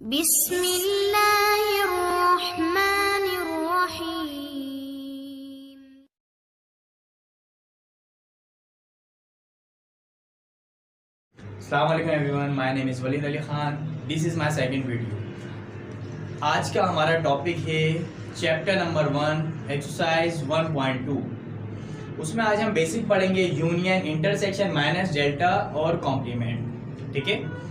बिस्मिल्लाहिर्रहमानिर्रहीम। अस्सलाम वालेकुम everyone, my name is Walid Ali Khan. This is my second video. आज का हमारा टॉपिक है चैप्टर नंबर 1 एक्सरसाइज 1.2। उसमें आज हम बेसिक पढ़ेंगे यूनियन, इंटरसेक्शन, माइनस, डेल्टा और कॉम्प्लीमेंट। ठीक है।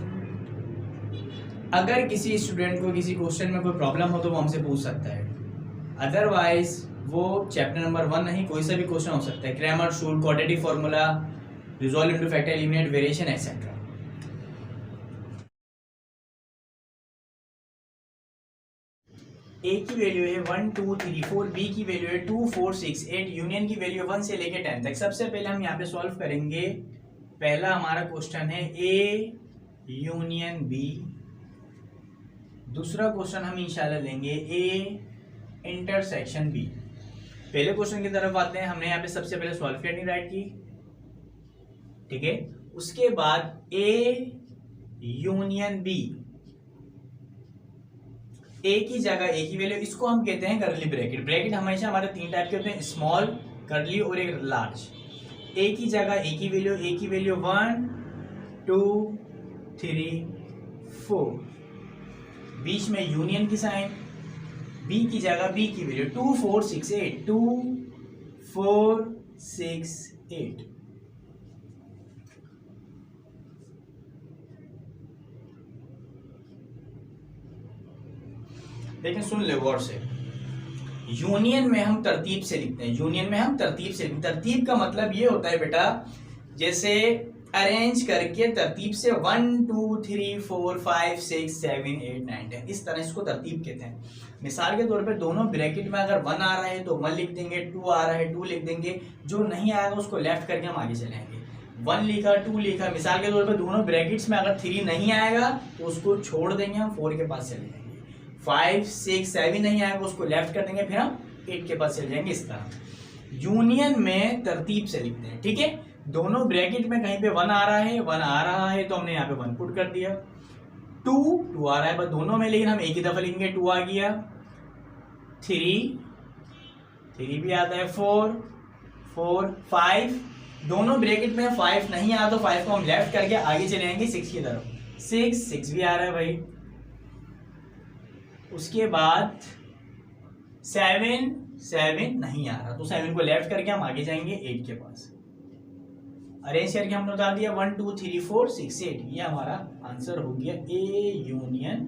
अगर किसी स्टूडेंट को किसी क्वेश्चन में कोई प्रॉब्लम हो तो वो हमसे पूछ सकता है, अदरवाइज वो चैप्टर नंबर 1 नहीं कोई सा भी क्वेश्चन हो सकता है। Cramer rule, quadratic formula, resolve into factor, eliminate, variation etcetera. A की वैल्यू है 1 2 3 4, बी की वैल्यू है 2 4 6 8, यूनियन की वैल्यू 1 से लेकर 10 तक। सबसे पहले हम यहाँ पे सॉल्व करेंगे। पहला हमारा क्वेश्चन है ए यूनियन बी। दूसरा क्वेश्चन हम इंशाल्लाह लेंगे ए इंटरसेक्शन बी। पहले क्वेश्चन की तरफ आते हैं। हमने यहाँ पे सबसे पहले सॉल्व करनी राइट की, ठीक है। उसके बाद ए यूनियन बी, ए की जगह ए की वैल्यू, इसको हम कहते हैं कर्ली ब्रैकेट। ब्रैकेट हमेशा हमारे तीन टाइप के होते हैं, स्मॉल, कर्ली और एक लार्ज। ए की जगह ए की वैल्यू 1 2 3 4, बीच में यूनियन की साइन। बी की जगह बी की वैल्यू 2 4 6 8, 2 4 6 8। लेकिन सुन ले गौर से, यूनियन में हम तरतीब से लिखते हैं। यूनियन में हम तरतीब से, तरतीब का मतलब ये होता है बेटा, जैसे अरेंज करके तरतीब से 1 2 3 4 5 6 7 8 9 10, इस तरह इसको तरतीब कहते हैं। मिसाल के तौर पे दोनों ब्रैकेट में अगर 1 आ रहा है तो 1 लिख देंगे, 2 आ रहा है 2 लिख देंगे, जो नहीं आएगा उसको लेफ्ट करके हम आगे चलेंगे। 1 लिखा 2 लिखा, मिसाल के तौर पे दोनों ब्रैकेट्स में अगर 3 नहीं आएगा तो उसको छोड़ देंगे, हम 4 के पास चले जाएंगे। 5 6 7 नहीं आएगा उसको लेफ्ट कर देंगे, फिर हम 8 के पास चले जाएंगे। इस तरह यूनियन में तरतीब से लिखते हैं, ठीक है। दोनों ब्रैकेट में कहीं पे 1 आ रहा है तो हमने यहाँ पे 1 पुट कर दिया। 2 आ रहा है बस दोनों में, लेकिन हम एक ही दफा लिखेंगे, 2 आ गया। 3 भी आता है, 4 5, दोनों ब्रैकेट में 5 नहीं आया तो 5 को हम लेफ्ट करके आगे चले जाएंगे 6 की तरफ। 6 भी आ रहा है भाई। उसके बाद 7 नहीं आ रहा तो 7 को लेफ्ट करके हम आगे जाएंगे 8 के पास। अरेंज करके हमने बता दिया 1 2 3 4 6 8, ये हमारा आंसर हो गया ए यूनियन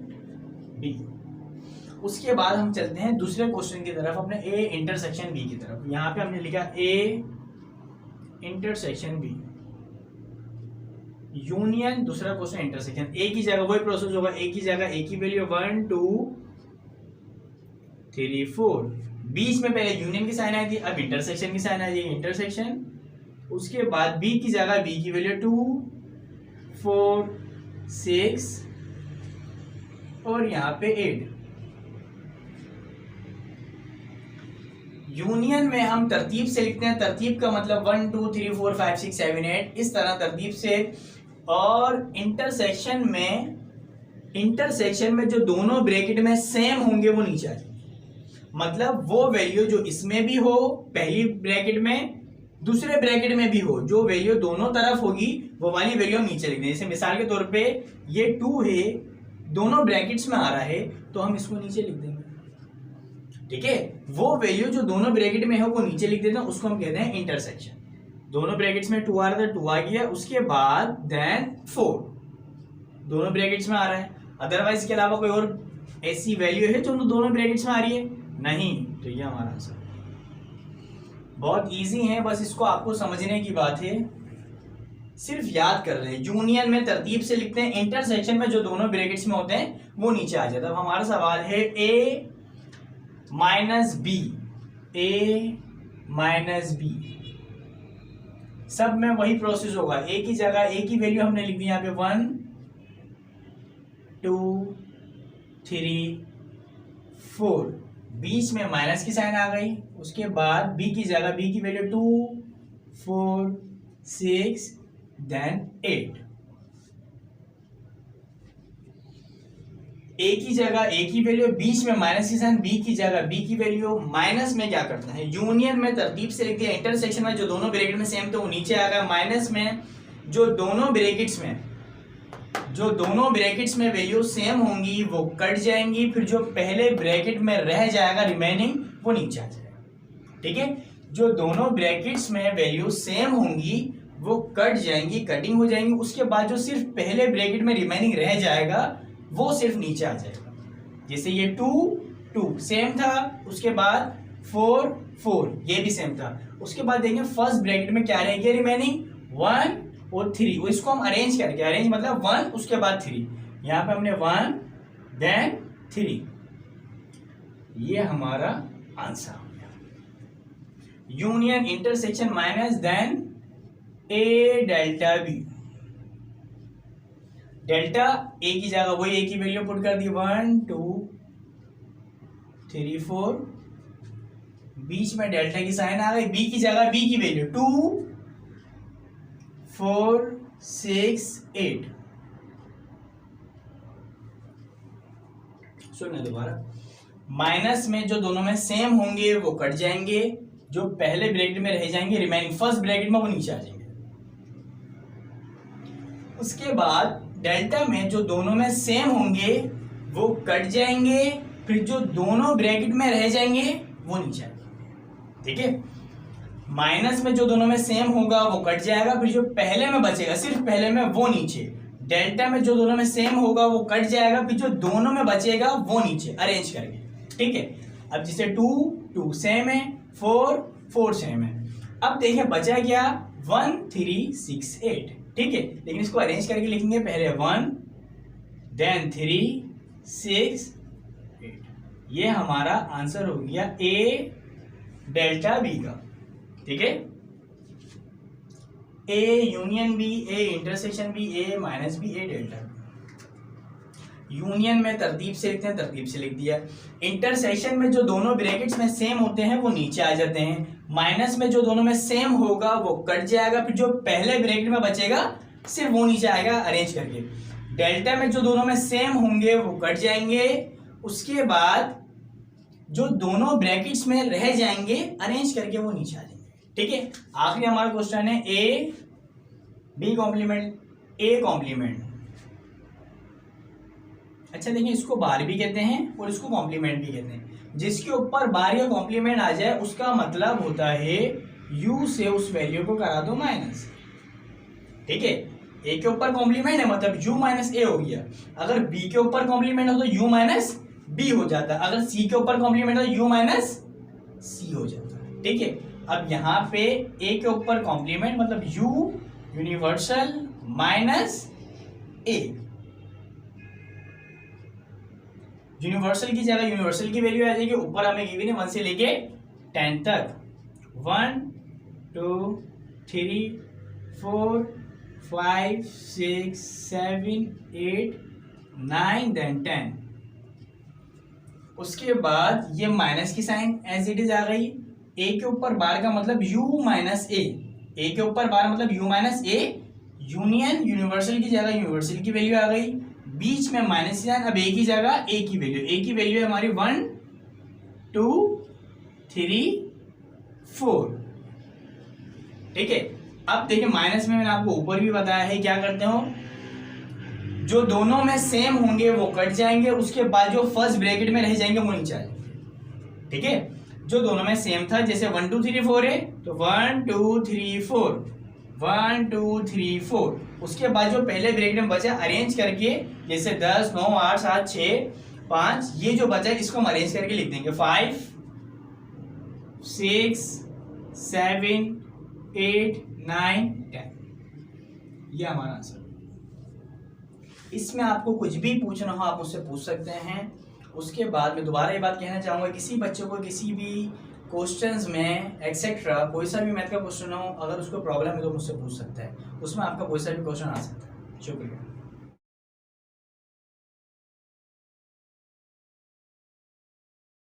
बी। उसके बाद हम चलते हैं दूसरे क्वेश्चन की तरफ, अपने ए इंटरसेक्शन बी की तरफ। यहां पे हमने लिखा ए इंटरसेक्शन बी यूनियन, दूसरा क्वेश्चन इंटरसेक्शन। ए की जगह वही प्रोसेस होगा, ए की जगह ए की वैल्यू 1 2 3 4, बीच में पहले यूनियन की साइन आई थी, अब इंटरसेक्शन की साइन आई थी, इंटरसेक्शन। उसके बाद बी की जगह बी की वैल्यू 2 4 6 और यहां पे 8। यूनियन में हम तरतीब से लिखते हैं, तरतीब का मतलब 1 2 3 4 5 6 7 8, इस तरह तरतीब से। और इंटरसेक्शन में जो दोनों ब्रैकेट में सेम होंगे वो नीचे आ जाएंगे। मतलब वो वैल्यू जो इसमें भी हो पहली ब्रैकेट में, दूसरे ब्रैकेट में भी हो, जो वैल्यू दोनों तरफ होगी वो वाली वैल्यू हम नीचे लिख दें। जैसे मिसाल के तौर पे ये 2 है, दोनों ब्रैकेट्स में आ रहा है तो हम इसको नीचे लिख देंगे, ठीक है। वो वैल्यू जो दोनों ब्रैकेट में है वो नीचे लिख देते हैं, उसको हम कहते हैं इंटरसेक्शन। दोनों ब्रैकेट्स में 2 आ रहा था, 2 आ गया। उसके बाद देन 4 दोनों ब्रैकेट्स में आ रहा है, अदरवाइज इसके अलावा कोई और ऐसी वैल्यू है जो दोनों ब्रैकेट्स में आ रही है नहीं, तो ये हमारा आंसर। बहुत इजी है, बस इसको आपको समझने की बात है, सिर्फ याद कर रहे हैं। यूनियन में तरतीब से लिखते हैं, इंटरसेक्शन में जो दोनों ब्रैकेट्स में होते हैं वो नीचे आ जाता है। अब हमारा सवाल है ए minus B, A minus B, सब में वही प्रोसेस होगा। ए की जगह ए की वैल्यू हमने लिख दी यहाँ पे 1 2 3 4, बीच में माइनस की साइन आ गई। उसके बाद बी की जगह बी की वैल्यू 2 4 6 देन 8। ए की जगह ए की वैल्यू, बीच में माइनस की साइन, बी की जगह बी की वैल्यू, माइनस में क्या करना है, यूनियन में तरतीब से लिख दिया, इंटरसेक्शन में जो दोनों ब्रैकेट में सेम थे वो नीचे आ गया, माइनस में जो दोनों ब्रैकेट्स में वैल्यू सेम होंगी वो कट जाएंगी, फिर जो पहले ब्रैकेट में रह जाएगा रिमेनिंग वो नीचे आ जाएगा। ठीक है, जो दोनों ब्रैकेट्स में वैल्यू सेम होंगी वो कट जाएंगी, कटिंग हो जाएंगी, उसके बाद जो सिर्फ पहले ब्रैकेट में रिमेनिंग रह जाएगा वो सिर्फ नीचे आ जाएगा। जैसे ये 2 2 सेम था, उसके बाद 4 4 ये भी सेम था, उसके बाद देखेंगे फर्स्ट ब्रैकेट में क्या रह गया रिमेनिंग 1 और 3, वो इसको हम अरेंज करके, अरेंज मतलब 1 उसके बाद 3, यहाँ पे हमने 1 देन 3, ये हमारा आंसर हो गया। Union intersection minus then A delta B, delta A की जगह वही ए की वैल्यू पुट कर दी 1 2 3 4, बीच में डेल्टा की साइन आ गई, बी की जगह बी की वैल्यू 2 4 6 8। सुनना दोबारा, माइनस में जो दोनों में सेम होंगे वो कट जाएंगे, जो पहले ब्रैकेट में रह जाएंगे रिमेनिंग फर्स्ट ब्रैकेट में वो नीचे आ जाएंगे। उसके बाद डेल्टा में जो दोनों में सेम होंगे वो कट जाएंगे, फिर जो दोनों ब्रैकेट में रह जाएंगे वो नीचे आ जाएंगे। ठीक है, माइनस में जो दोनों में सेम होगा वो कट जाएगा, फिर जो पहले में बचेगा सिर्फ पहले में वो नीचे, डेल्टा में जो दोनों में सेम होगा वो कट जाएगा, फिर जो दोनों में बचेगा वो नीचे अरेंज करके। ठीक है, अब जैसे 2 2 सेम है, 4 4 सेम है, अब देखिए बचा क्या 1 3 6 8। ठीक है, लेकिन इसको अरेंज करके लिखेंगे, पहले 1 देन 3 6 8, ये हमारा आंसर हो गया ए डेल्टा बी का। ठीक है, A union B, A intersection B, A minus B, A delta B. Union में तरतीब से लिखते हैं, तरतीब से लिख दिया। इंटरसेक्शन में जो दोनों ब्रैकेट्स में सेम होते हैं वो नीचे आ जाते हैं, माइनस में जो दोनों में सेम होगा वो कट जाएगा, फिर जो पहले ब्रैकेट में बचेगा सिर्फ वो नीचे आएगा अरेंज करके। डेल्टा में जो दोनों में सेम होंगे वो कट जाएंगे, उसके बाद जो दोनों ब्रैकेट्स में रह जाएंगे अरेंज करके वो नीचे आ जाएंगे। ठीक है, आखिरी हमारा क्वेश्चन है A B complement A complement. अच्छा देखिए, इसको बार भी कहते हैं और इसको कॉम्प्लीमेंट भी कहते हैं। जिसके ऊपर बार या कॉम्प्लीमेंट आ जाए उसका मतलब होता है u से उस वैल्यू को करा दो माइनस। ठीक है, a के ऊपर कॉम्प्लीमेंट है मतलब u माइनस ए हो गया, अगर b के ऊपर कॉम्प्लीमेंट हो तो u माइनस b हो जाता, अगर c के ऊपर कॉम्प्लीमेंट हो तो u माइनस c हो जाता। ठीक है, अब यहाँ पे a के ऊपर कॉम्प्लीमेंट मतलब u universal minus a, universal की जगह यूनिवर्सल की वैल्यू आ जाएगी, ऊपर हमें गिवन है 1 से लेके 10 तक, 1 2 3 4 5 6 7 8 9 देन 10। उसके बाद ये माइनस की साइन एज इट इज आ गई, ए के ऊपर बार का मतलब u माइनस ए, ए के ऊपर बार मतलब u माइनस ए, यूनियन यूनिवर्सल की जगह यूनिवर्सल की वैल्यू आ गई, बीच में माइनस साइन, अब ए की जगह ए की वैल्यू, ए की वैल्यू है हमारी 1 2 3 4। ठीक है, अब देखिए माइनस में मैंने आपको ऊपर भी बताया है क्या करते हो, जो दोनों में सेम होंगे वो कट जाएंगे, उसके बाद जो फर्स्ट ब्रैकेट में रह जाएंगे वो नीचे आ जाएंगे। ठीक है, जो दोनों में सेम था जैसे 1 2 3 4 है तो 1 2 3 4 1 2 3 4, उसके बाद जो पहले ब्रैकेट में बचा अरेंज करके जैसे 10 9 8 7 6 5, ये जो बचा है इसको हम अरेंज करके लिख देंगे 5 6 7 8 9 10, ये हमारा आंसर। इसमें आपको कुछ भी पूछना हो आप मुझसे पूछ सकते हैं। उसके बाद मैं दोबारा ये बात कहना चाहूँगा, किसी बच्चे को किसी भी क्वेश्चंस में एक्सेट्रा कोई सा भी मैथ का क्वेश्चन हो, अगर उसको प्रॉब्लम है तो मुझसे पूछ सकता है, उसमें आपका कोई सा भी क्वेश्चन आ सकता है। शुक्रिया।